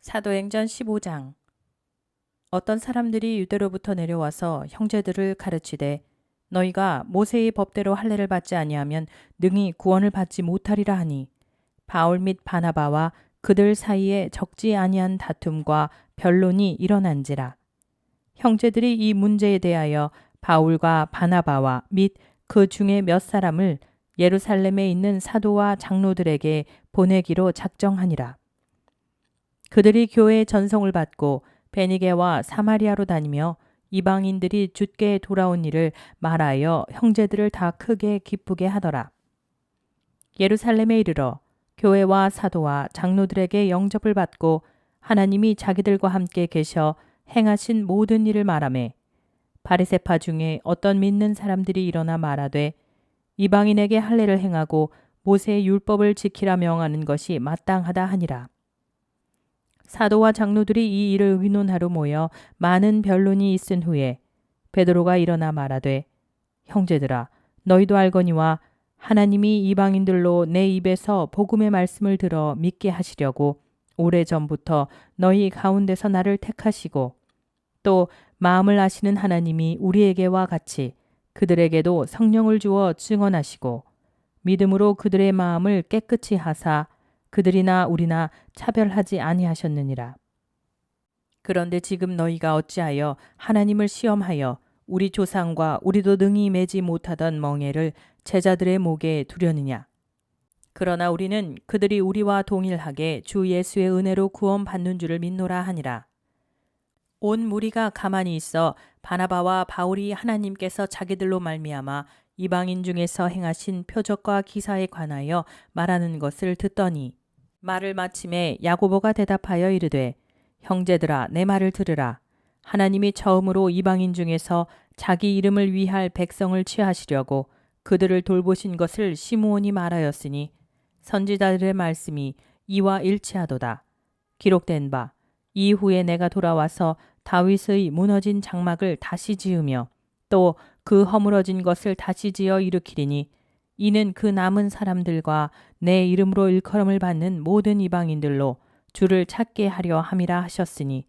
사도행전 15장. 어떤 사람들이 유대로부터 내려와서 형제들을 가르치되 너희가 모세의 법대로 할례를 받지 아니하면 능히 구원을 받지 못하리라 하니 바울 및 바나바와 그들 사이에 적지 아니한 다툼과 변론이 일어난지라. 형제들이 이 문제에 대하여 바울과 바나바와 및 그 중에 몇 사람을 예루살렘에 있는 사도와 장로들에게 보내기로 작정하니라. 그들이 교회의 전송을 받고 베니게와 사마리아로 다니며 이방인들이 주께 돌아온 일을 말하여 형제들을 다 크게 기쁘게 하더라. 예루살렘에 이르러 교회와 사도와 장로들에게 영접을 받고 하나님이 자기들과 함께 계셔 행하신 모든 일을 말하매 바리새파 중에 어떤 믿는 사람들이 일어나 말하되 이방인에게 할례를 행하고 모세의 율법을 지키라 명하는 것이 마땅하다 하니라. 사도와 장로들이 이 일을 의논하러 모여 많은 변론이 있은 후에 베드로가 일어나 말하되 형제들아 너희도 알거니와 하나님이 이방인들로 내 입에서 복음의 말씀을 들어 믿게 하시려고 오래전부터 너희 가운데서 나를 택하시고 또 마음을 아시는 하나님이 우리에게와 같이 그들에게도 성령을 주어 증언하시고 믿음으로 그들의 마음을 깨끗이 하사 그들이나 우리나 차별하지 아니하셨느니라. 그런데 지금 너희가 어찌하여 하나님을 시험하여 우리 조상과 우리도 능히 매지 못하던 멍에를 제자들의 목에 두려느냐. 그러나 우리는 그들이 우리와 동일하게 주 예수의 은혜로 구원받는 줄을 믿노라 하니라. 온 무리가 가만히 있어 바나바와 바울이 하나님께서 자기들로 말미암아 이방인 중에서 행하신 표적과 기사에 관하여 말하는 것을 듣더니 말을 마침에 야고보가 대답하여 이르되 형제들아 내 말을 들으라. 하나님이 처음으로 이방인 중에서 자기 이름을 위할 백성을 취하시려고 그들을 돌보신 것을 시므온이 말하였으니 선지자들의 말씀이 이와 일치하도다. 기록된 바 이후에 내가 돌아와서 다윗의 무너진 장막을 다시 지으며 또 그 허물어진 것을 다시 지어 일으키리니 이는 그 남은 사람들과 내 이름으로 일컬음을 받는 모든 이방인들로 주를 찾게 하려 함이라 하셨으니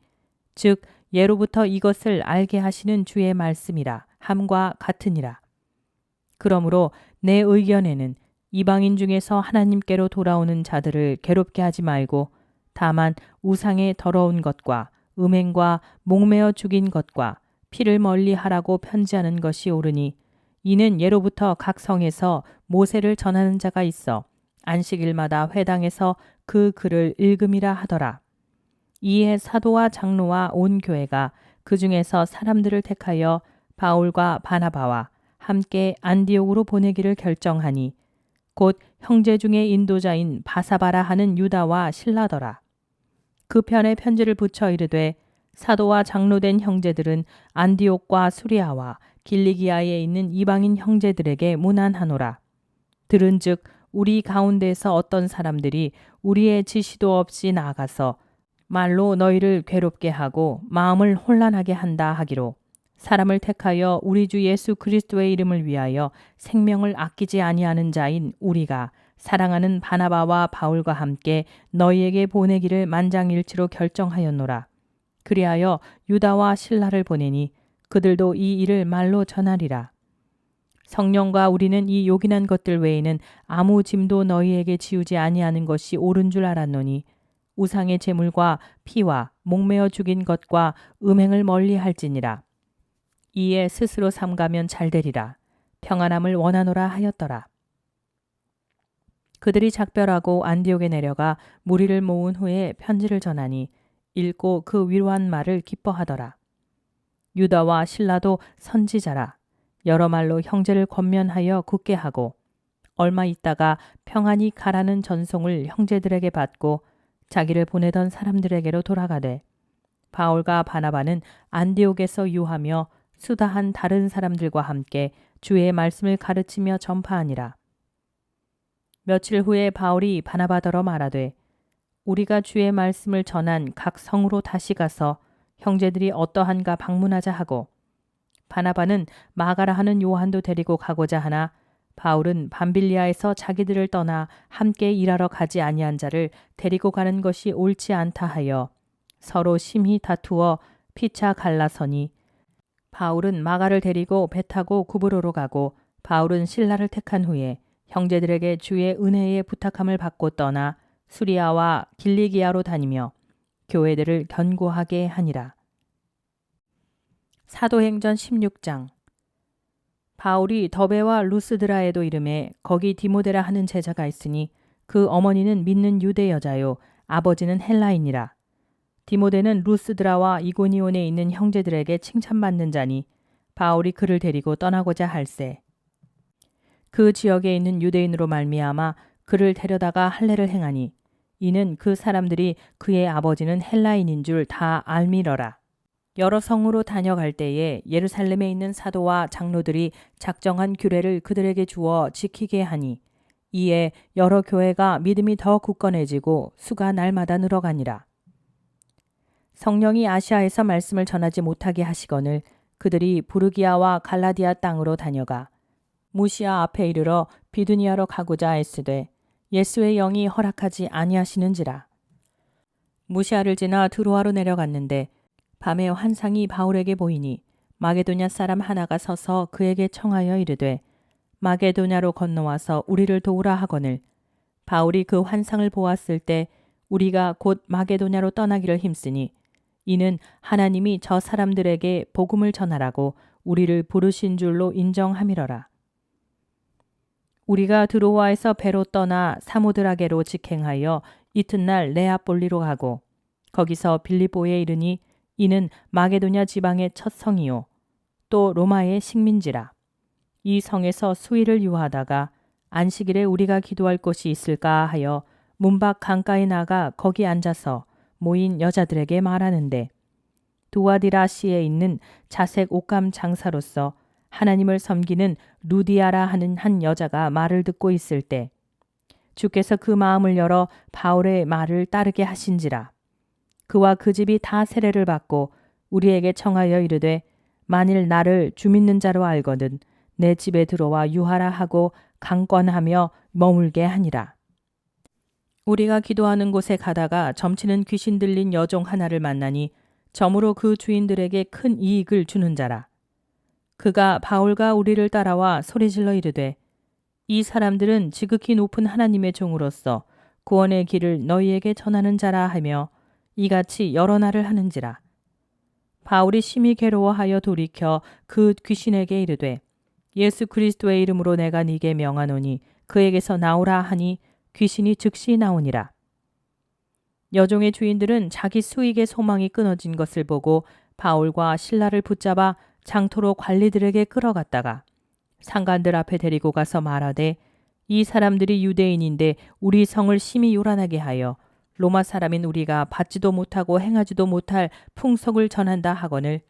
즉 예로부터 이것을 알게 하시는 주의 말씀이라 함과 같으니라. 그러므로 내 의견에는 이방인 중에서 하나님께로 돌아오는 자들을 괴롭게 하지 말고 다만 우상의 더러운 것과 음행과 목매어 죽인 것과 피를 멀리하라고 편지하는 것이 옳으니 이는 예로부터 각 성에서 모세를 전하는 자가 있어 안식일마다 회당에서 그 글을 읽음이라 하더라. 이에 사도와 장로와 온 교회가 그 중에서 사람들을 택하여 바울과 바나바와 함께 안디옥으로 보내기를 결정하니 곧 형제 중에 인도자인 바사바라 하는 유다와 실라더라. 그 편에 편지를 붙여 이르되 사도와 장로된 형제들은 안디옥과 수리아와 길리기아에 있는 이방인 형제들에게 문안하노라. 들은즉 우리 가운데서 어떤 사람들이 우리의 지시도 없이 나가서 말로 너희를 괴롭게 하고 마음을 혼란하게 한다 하기로 사람을 택하여 우리 주 예수 그리스도의 이름을 위하여 생명을 아끼지 아니하는 자인 우리가 사랑하는 바나바와 바울과 함께 너희에게 보내기를 만장일치로 결정하였노라. 그리하여 유다와 실라를 보내니 그들도 이 일을 말로 전하리라. 성령과 우리는 이 요긴한 것들 외에는 아무 짐도 너희에게 지우지 아니하는 것이 옳은 줄 알았노니 우상의 제물과 피와 목매어 죽인 것과 음행을 멀리할지니라. 이에 스스로 삼가면 잘되리라. 평안함을 원하노라 하였더라. 그들이 작별하고 안디옥에 내려가 무리를 모은 후에 편지를 전하니 읽고 그 위로한 말을 기뻐하더라. 유다와 실라도 선지자라. 여러 말로 형제를 권면하여 굳게 하고 얼마 있다가 평안히 가라는 전송을 형제들에게 받고 자기를 보내던 사람들에게로 돌아가되 바울과 바나바는 안디옥에서 유하며 수다한 다른 사람들과 함께 주의 말씀을 가르치며 전파하니라. 며칠 후에 바울이 바나바더러 말하되 우리가 주의 말씀을 전한 각 성으로 다시 가서 형제들이 어떠한가 방문하자 하고 바나바는 마가라 하는 요한도 데리고 가고자 하나 바울은 밤빌리아에서 자기들을 떠나 함께 일하러 가지 아니한 자를 데리고 가는 것이 옳지 않다 하여 서로 심히 다투어 피차 갈라서니 바울은 마가를 데리고 배 타고 구브로로 가고 바울은 실라를 택한 후에 형제들에게 주의 은혜에 부탁함을 받고 떠나 수리아와 길리기아로 다니며 교회들을 견고하게 하니라. 사도행전 16장. 바울이 더베와 루스드라에도 이름에 거기 디모데라 하는 제자가 있으니 그 어머니는 믿는 유대 여자요 아버지는 헬라인이라. 디모데는 루스드라와 이고니온에 있는 형제들에게 칭찬받는 자니 바울이 그를 데리고 떠나고자 할세. 그 지역에 있는 유대인으로 말미암아 그를 데려다가 할례를 행하니 이는 그 사람들이 그의 아버지는 헬라인인 줄 다 알미러라. 여러 성으로 다녀갈 때에 예루살렘에 있는 사도와 장로들이 작정한 규례를 그들에게 주어 지키게 하니 이에 여러 교회가 믿음이 더 굳건해지고 수가 날마다 늘어가니라. 성령이 아시아에서 말씀을 전하지 못하게 하시거늘 그들이 부르기아와 갈라디아 땅으로 다녀가 무시아 앞에 이르러 비두니아로 가고자 애쓰되 예수의 영이 허락하지 아니하시는지라. 무시아를 지나 드로아로 내려갔는데 밤에 환상이 바울에게 보이니 마게도냐 사람 하나가 서서 그에게 청하여 이르되 마게도냐로 건너와서 우리를 도우라 하거늘 바울이 그 환상을 보았을 때 우리가 곧 마게도냐로 떠나기를 힘쓰니 이는 하나님이 저 사람들에게 복음을 전하라고 우리를 부르신 줄로 인정함이러라. 우리가 드로아에서 배로 떠나 사모드라게로 직행하여 이튿날 네아폴리로 가고 거기서 빌립보에 이르니 이는 마게도냐 지방의 첫 성이요 또 로마의 식민지라. 이 성에서 수일을 유하다가 안식일에 우리가 기도할 곳이 있을까 하여 문밖 강가에 나가 거기 앉아서 모인 여자들에게 말하는데 두아디라시에 있는 자색 옷감 장사로서 하나님을 섬기는 루디아라 하는 한 여자가 말을 듣고 있을 때 주께서 그 마음을 열어 바울의 말을 따르게 하신지라. 그와 그 집이 다 세례를 받고 우리에게 청하여 이르되 만일 나를 주 믿는 자로 알거든 내 집에 들어와 유하라 하고 강권하며 머물게 하니라. 우리가 기도하는 곳에 가다가 점치는 귀신 들린 여종 하나를 만나니 점으로 그 주인들에게 큰 이익을 주는 자라. 그가 바울과 우리를 따라와 소리질러 이르되 이 사람들은 지극히 높은 하나님의 종으로서 구원의 길을 너희에게 전하는 자라 하며 이같이 여러 날을 하는지라. 바울이 심히 괴로워하여 돌이켜 그 귀신에게 이르되 예수 그리스도의 이름으로 내가 네게 명하노니 그에게서 나오라 하니 귀신이 즉시 나오니라. 여종의 주인들은 자기 수익의 소망이 끊어진 것을 보고 바울과 실라를 붙잡아 장토로 관리들에게 끌어갔다가 상관들 앞에 데리고 가서 말하되 이 사람들이 유대인인데 우리 성을 심히 요란하게 하여 로마 사람인 우리가 받지도 못하고 행하지도 못할 풍속을 전한다 하거늘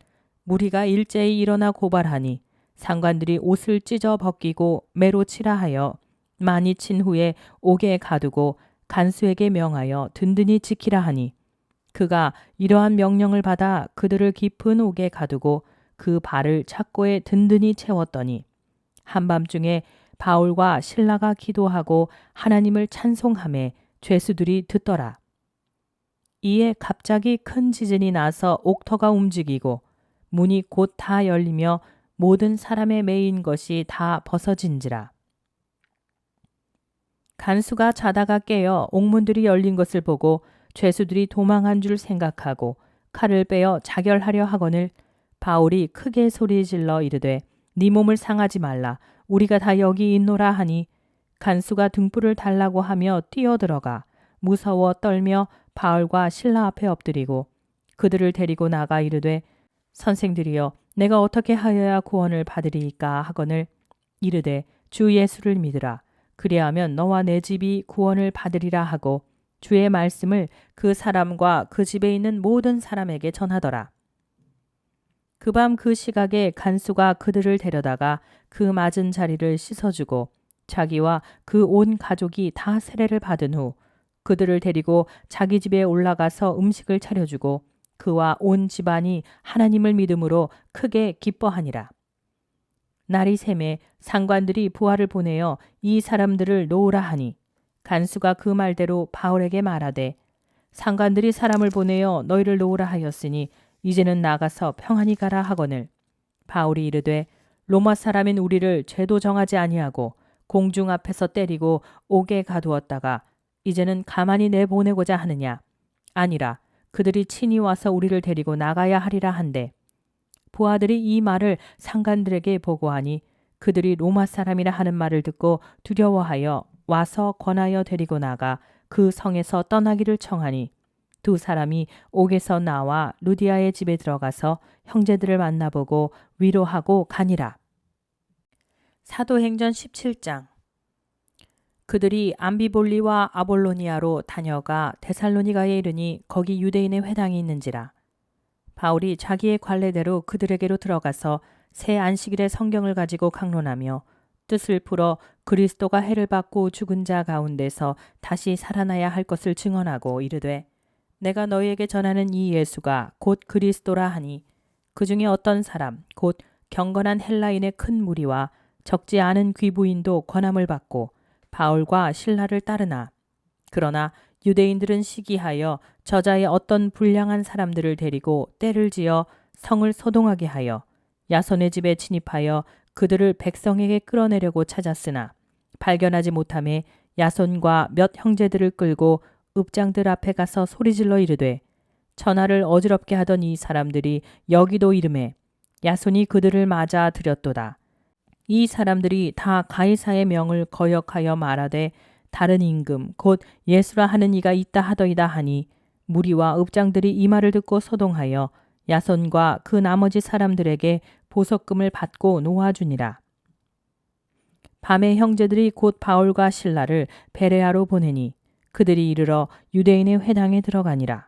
무리가 일제히 일어나 고발하니 상관들이 옷을 찢어 벗기고 매로 치라 하여 많이 친 후에 옥에 가두고 간수에게 명하여 든든히 지키라 하니 그가 이러한 명령을 받아 그들을 깊은 옥에 가두고 그 발을 착고에 든든히 채웠더니 한밤중에 바울과 실라가 기도하고 하나님을 찬송하매 죄수들이 듣더라. 이에 갑자기 큰 지진이 나서 옥터가 움직이고 문이 곧 다 열리며 모든 사람의 매인 것이 다 벗어진지라. 간수가 자다가 깨어 옥문들이 열린 것을 보고 죄수들이 도망한 줄 생각하고 칼을 빼어 자결하려 하거늘 바울이 크게 소리질러 이르되 네 몸을 상하지 말라 우리가 다 여기 있노라 하니 간수가 등불을 달라고 하며 뛰어들어가 무서워 떨며 바울과 실라 앞에 엎드리고 그들을 데리고 나가 이르되 선생들이여 내가 어떻게 하여야 구원을 받으리이까 하거늘 이르되 주 예수를 믿으라 그리하면 너와 내 집이 구원을 받으리라 하고 주의 말씀을 그 사람과 그 집에 있는 모든 사람에게 전하더라. 그 밤 그 시각에 간수가 그들을 데려다가 그 맞은 자리를 씻어주고 자기와 그 온 가족이 다 세례를 받은 후 그들을 데리고 자기 집에 올라가서 음식을 차려주고 그와 온 집안이 하나님을 믿음으로 크게 기뻐하니라. 날이 새매 상관들이 부하를 보내어 이 사람들을 놓으라 하니 간수가 그 말대로 바울에게 말하되 상관들이 사람을 보내어 너희를 놓으라 하였으니 이제는 나가서 평안히 가라 하거늘. 바울이 이르되 로마 사람인 우리를 죄도 정하지 아니하고 공중 앞에서 때리고 옥에 가두었다가 이제는 가만히 내보내고자 하느냐. 아니라 그들이 친히 와서 우리를 데리고 나가야 하리라 한데 부하들이 이 말을 상관들에게 보고하니 그들이 로마 사람이라 하는 말을 듣고 두려워하여 와서 권하여 데리고 나가 그 성에서 떠나기를 청하니 두 사람이 옥에서 나와 루디아의 집에 들어가서 형제들을 만나보고 위로하고 가니라. 사도행전 17장. 그들이 암비볼리와 아볼로니아로 다녀가 데살로니가에 이르니 거기 유대인의 회당이 있는지라. 바울이 자기의 관례대로 그들에게로 들어가서 새 안식일의 성경을 가지고 강론하며 뜻을 풀어 그리스도가 해를 받고 죽은 자 가운데서 다시 살아나야 할 것을 증언하고 이르되 내가 너희에게 전하는 이 예수가 곧 그리스도라 하니 그 중에 어떤 사람 곧 경건한 헬라인의 큰 무리와 적지 않은 귀부인도 권함을 받고 바울과 실라를 따르나 그러나 유대인들은 시기하여 저자의 어떤 불량한 사람들을 데리고 떼를 지어 성을 소동하게 하여 야손의 집에 침입하여 그들을 백성에게 끌어내려고 찾았으나 발견하지 못하매 야손과 몇 형제들을 끌고 읍장들 앞에 가서 소리질러 이르되 천하를 어지럽게 하던 이 사람들이 여기도 이름에 야손이 그들을 맞아 들였도다. 이 사람들이 다 가이사의 명을 거역하여 말하되 다른 임금 곧 예수라 하는 이가 있다 하더이다 하니 무리와 읍장들이 이 말을 듣고 소동하여 야손과 그 나머지 사람들에게 보석금을 받고 놓아주니라. 밤에 형제들이 곧 바울과 실라를 베레아로 보내니 그들이 이르러 유대인의 회당에 들어가니라.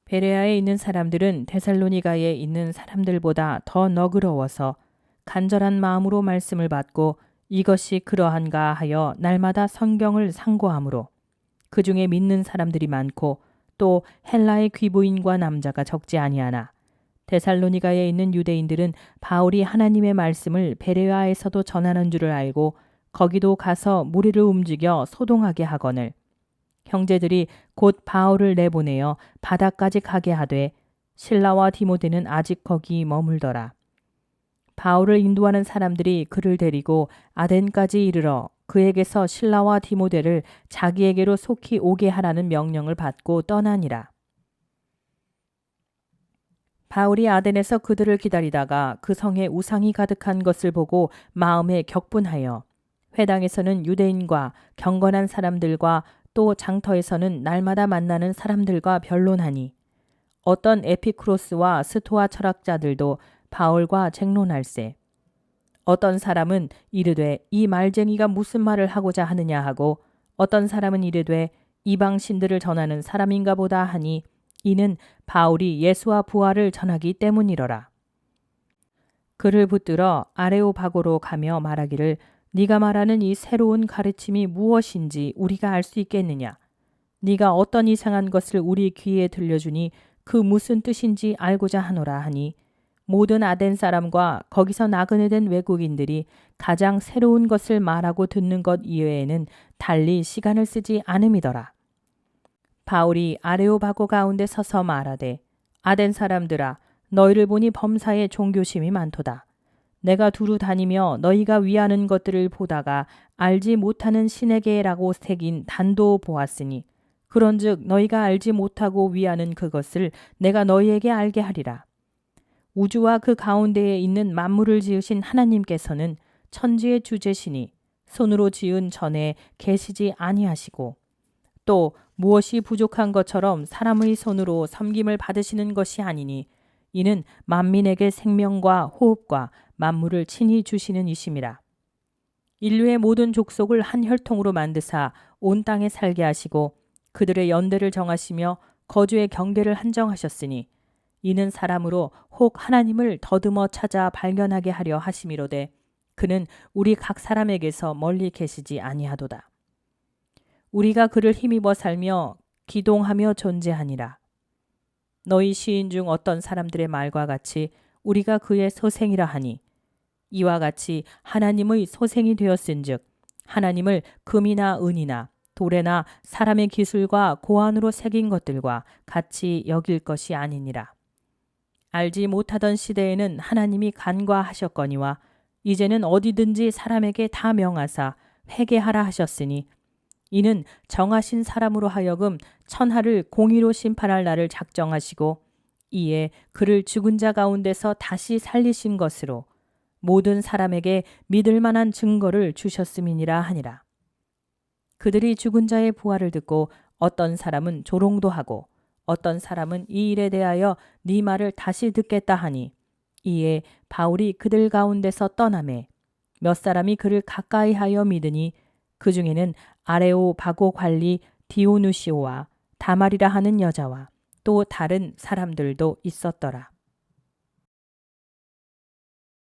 베레아에 있는 사람들은 데살로니가에 있는 사람들보다 더 너그러워서 간절한 마음으로 말씀을 받고 이것이 그러한가 하여 날마다 성경을 상고하므로 그 중에 믿는 사람들이 많고 또 헬라의 귀부인과 남자가 적지 아니하나 데살로니가에 있는 유대인들은 바울이 하나님의 말씀을 베레아에서도 전하는 줄을 알고 거기도 가서 무리를 움직여 소동하게 하거늘 형제들이 곧 바울을 내보내어 바다까지 가게 하되 실라와 디모데는 아직 거기 머물더라. 바울을 인도하는 사람들이 그를 데리고 아덴까지 이르러 그에게서 실라와 디모데를 자기에게로 속히 오게 하라는 명령을 받고 떠나니라. 바울이 아덴에서 그들을 기다리다가 그 성에 우상이 가득한 것을 보고 마음에 격분하여 회당에서는 유대인과 경건한 사람들과 또 장터에서는 날마다 만나는 사람들과 변론하니 어떤 에피쿠로스와 스토아 철학자들도 바울과 쟁론할세. 어떤 사람은 이르되 이 말쟁이가 무슨 말을 하고자 하느냐 하고 어떤 사람은 이르되 이방 신들을 전하는 사람인가 보다 하니 이는 바울이 예수와 부활을 전하기 때문이러라. 그를 붙들어 아레오바고로 가며 말하기를 네가 말하는 이 새로운 가르침이 무엇인지 우리가 알 수 있겠느냐. 네가 어떤 이상한 것을 우리 귀에 들려주니 그 무슨 뜻인지 알고자 하노라 하니 모든 아덴 사람과 거기서 나그네 된 외국인들이 가장 새로운 것을 말하고 듣는 것 이외에는 달리 시간을 쓰지 않음이더라. 바울이 아레오바고 가운데 서서 말하되 아덴 사람들아 너희를 보니 범사에 종교심이 많도다. 내가 두루 다니며 너희가 위하는 것들을 보다가 알지 못하는 신에게라고 새긴 단도 보았으니 그런즉 너희가 알지 못하고 위하는 그것을 내가 너희에게 알게 하리라. 우주와 그 가운데에 있는 만물을 지으신 하나님께서는 천지의 주제시니 손으로 지은 전에 계시지 아니하시고 또 무엇이 부족한 것처럼 사람의 손으로 섬김을 받으시는 것이 아니니 이는 만민에게 생명과 호흡과 만물을 친히 주시는 이심이라. 인류의 모든 족속을 한 혈통으로 만드사 온 땅에 살게 하시고 그들의 연대를 정하시며 거주의 경계를 한정하셨으니 이는 사람으로 혹 하나님을 더듬어 찾아 발견하게 하려 하심이로되 그는 우리 각 사람에게서 멀리 계시지 아니하도다. 우리가 그를 힘입어 살며 기동하며 존재하니라. 너희 시인 중 어떤 사람들의 말과 같이 우리가 그의 소생이라 하니 이와 같이 하나님의 소생이 되었은즉 하나님을 금이나 은이나 돌에나 사람의 기술과 고안으로 새긴 것들과 같이 여길 것이 아니니라. 알지 못하던 시대에는 하나님이 간과하셨거니와 이제는 어디든지 사람에게 다 명하사 회개하라 하셨으니 이는 정하신 사람으로 하여금 천하를 공의로 심판할 날을 작정하시고 이에 그를 죽은 자 가운데서 다시 살리신 것으로 모든 사람에게 믿을 만한 증거를 주셨음이니라 하니라. 그들이 죽은 자의 부활을 듣고 어떤 사람은 조롱도 하고 어떤 사람은 이 일에 대하여 네 말을 다시 듣겠다 하니 이에 바울이 그들 가운데서 떠나매 몇 사람이 그를 가까이 하여 믿으니 그 중에는 아레오 바고 관리 디오누시오와 다말이라 하는 여자와 또 다른 사람들도 있었더라.